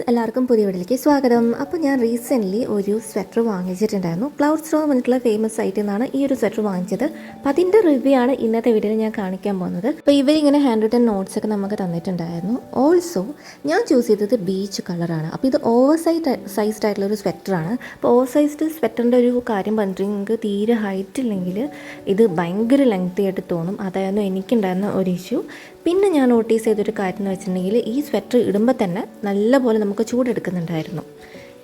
Friends, എല്ലാവർക്കും പുതിയ വീഡിയോയിലേക്ക് സ്വാഗതം. അപ്പോൾ ഞാൻ റീസെൻ്റ്ലി ഒരു സ്വെറ്റർ വാങ്ങിച്ചിട്ടുണ്ടായിരുന്നു. ക്ലൗഡ് സ്റ്റോർ വന്നിട്ടുള്ള ഫേമസ് സൈറ്റിൽ നിന്നാണ് ഈ ഒരു സ്വെറ്റർ വാങ്ങിച്ചത്. അപ്പോൾ അതിൻ്റെ റിവ്യൂ ആണ് ഇന്നത്തെ വീഡിയോയിൽ ഞാൻ കാണിക്കാൻ പോകുന്നത്. അപ്പോൾ ഇവരിങ്ങനെ ഹാൻഡ് റിട്ടൺ നോട്ട്സ് ഒക്കെ നമുക്ക് തന്നിട്ടുണ്ടായിരുന്നു. ഓൾസോ ഞാൻ ചൂസ് ചെയ്തത് ബീച്ച് കളറാണ്. അപ്പോൾ ഇത് സൈസ്ഡ് ആയിട്ടുള്ള ഒരു സ്വെറ്ററാണ്. അപ്പോൾ ഓവർ സൈസ്ഡ് സ്വെറ്ററിൻ്റെ ഒരു കാര്യം പറഞ്ഞിട്ടുണ്ടെങ്കിൽ നിങ്ങൾക്ക് തീരെ ഹൈറ്റ് ഇല്ലെങ്കിൽ ഇത് ഭയങ്കര ലെങ്തി ആയിട്ട് തോന്നും. അതായിരുന്നു എനിക്കുണ്ടായിരുന്ന ഒരു ഇഷ്യൂ. പിന്നെ ഞാൻ നോട്ടീസ് ചെയ്തൊരു കാര്യം എന്ന് വെച്ചിട്ടുണ്ടെങ്കിൽ ഈ സ്വെറ്റർ ഇടുമ്പോൾ തന്നെ നല്ലപോലെ നമുക്ക് ചൂടെടുക്കുന്നുണ്ടായിരുന്നു.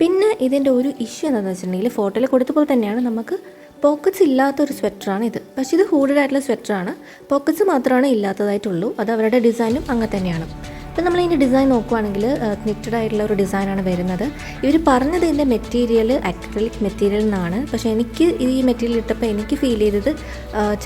പിന്നെ ഇതിൻ്റെ ഒരു ഇഷ്യൂ എന്താണെന്ന് വെച്ചിട്ടുണ്ടെങ്കിൽ ഫോട്ടോയിൽ കൊടുത്ത പോലെ തന്നെയാണ്, നമുക്ക് പോക്കറ്റ്സ് ഇല്ലാത്തൊരു സ്വെറ്ററാണ് ഇത്. പക്ഷേ ഇത് ഹൂഡഡ് ആയിട്ടുള്ള സ്വെറ്ററാണ്. പോക്കറ്റ്സ് മാത്രമാണ് ഇല്ലാത്തതായിട്ടുള്ളൂ. അത് അവരുടെ ഡിസൈനും അങ്ങനെ തന്നെയാണ്. അപ്പോൾ നമ്മളിതിൻ്റെ ഡിസൈൻ നോക്കുവാണെങ്കിൽ നിറ്റഡ് ആയിട്ടുള്ള ഒരു ഡിസൈനാണ് വരുന്നത്. ഇവർ പറഞ്ഞത് ഇതിൻ്റെ മെറ്റീരിയൽ അക്രിലിക് മെറ്റീരിയൽ എന്നാണ്. പക്ഷേ എനിക്ക് ഈ മെറ്റീരിയൽ ഇട്ടപ്പോൾ എനിക്ക് ഫീൽ ചെയ്തത്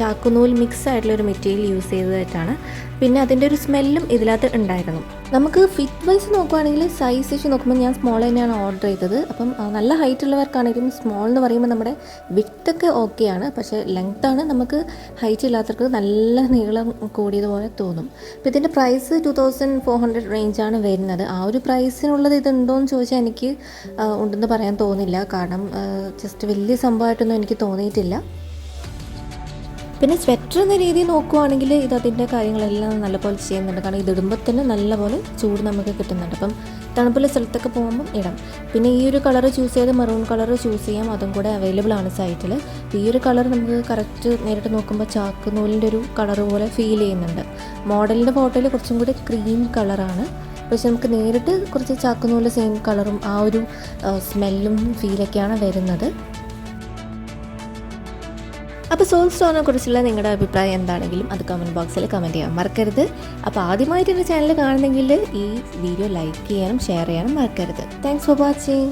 ചാക്കുനൂൽ മിക്സ് ആയിട്ടുള്ളൊരു മെറ്റീരിയൽ യൂസ് ചെയ്തതായിട്ടാണ്. പിന്നെ അതിൻ്റെ ഒരു സ്മെല്ലും ഇതിനകത്ത് ഉണ്ടായിരുന്നു. നമുക്ക് ഫിറ്റ് വൈസ് നോക്കുവാണെങ്കിൽ സൈസ് വെച്ച് നോക്കുമ്പോൾ ഞാൻ സ്മോൾ തന്നെയാണ് ഓർഡർ ചെയ്തത്. അപ്പം നല്ല ഹൈറ്റ് ഉള്ളവർക്കാണെങ്കിലും സ്മോൾ എന്ന് പറയുമ്പോൾ നമ്മുടെ വിഡ്ത്തൊക്കെ ഓക്കെയാണ്. പക്ഷേ ലെങ്ത്താണ് നമുക്ക് ഹൈറ്റ് ഇല്ലാത്തവർക്ക് നല്ല നീളം കൂടിയതുപോലെ തോന്നും. അപ്പോൾ ഇതിൻ്റെ പ്രൈസ് 2400 റേഞ്ചാണ് വരുന്നത്. ആ ഒരു പ്രൈസിനുള്ളത് ഇതുണ്ടോ എന്ന് ചോദിച്ചാൽ എനിക്ക് ഉണ്ടെന്ന് പറയാൻ തോന്നില്ല. കാരണം ജസ്റ്റ് വലിയ സംഭവമായിട്ടൊന്നും എനിക്ക് തോന്നിയിട്ടില്ല. പിന്നെ സ്വെറ്റർ എന്ന രീതിയിൽ നോക്കുവാണെങ്കിൽ ഇത് അതിൻ്റെ കാര്യങ്ങളെല്ലാം നല്ലപോലെ ചെയ്യുന്നുണ്ട്. കാരണം ഇതിടുമ്പോൾ തന്നെ നല്ലപോലെ ചൂട് നമുക്ക് കിട്ടുന്നുണ്ട്. അപ്പം തണുപ്പുള്ള സ്ഥലത്തൊക്കെ പോകുമ്പം ഇടാം. പിന്നെ ഈ ഒരു കളർ ചൂസ് ചെയ്ത് മെറൂൺ കളർ ചൂസ് ചെയ്യാം. അതും കൂടെ അവൈലബിൾ ആണ് സൈറ്റിൽ. ഈ ഒരു കളർ നമുക്ക് കറക്റ്റ് നേരിട്ട് നോക്കുമ്പോൾ ചാക്ക് നൂലിൻ്റെ ഒരു കളർ പോലെ ഫീൽ ചെയ്യുന്നുണ്ട്. മോഡലിൻ്റെ ഫോട്ടോയിൽ കുറച്ചും കൂടി ക്രീം കളറാണ്. പക്ഷെ നമുക്ക് നേരിട്ട് കുറച്ച് ചാക്കുനൂല് സെയിം കളറും ആ ഒരു സ്മെല്ലും ഫീലൊക്കെയാണ് വരുന്നത്. അപ്പോൾ സോൾ സ്റ്റോറിനെ കുറിച്ചുള്ള നിങ്ങളുടെ അഭിപ്രായം എന്താണെങ്കിലും അത് കമൻറ്റ് ബോക്സിൽ കമൻറ്റ് ചെയ്യാൻ മറക്കരുത്. അപ്പോൾ ആദ്യമായിട്ട് എൻ്റെ ചാനൽ കാണുന്നെങ്കിൽ ഈ വീഡിയോ ലൈക്ക് ചെയ്യാനും ഷെയർ ചെയ്യാനും മറക്കരുത്. Thanks for watching.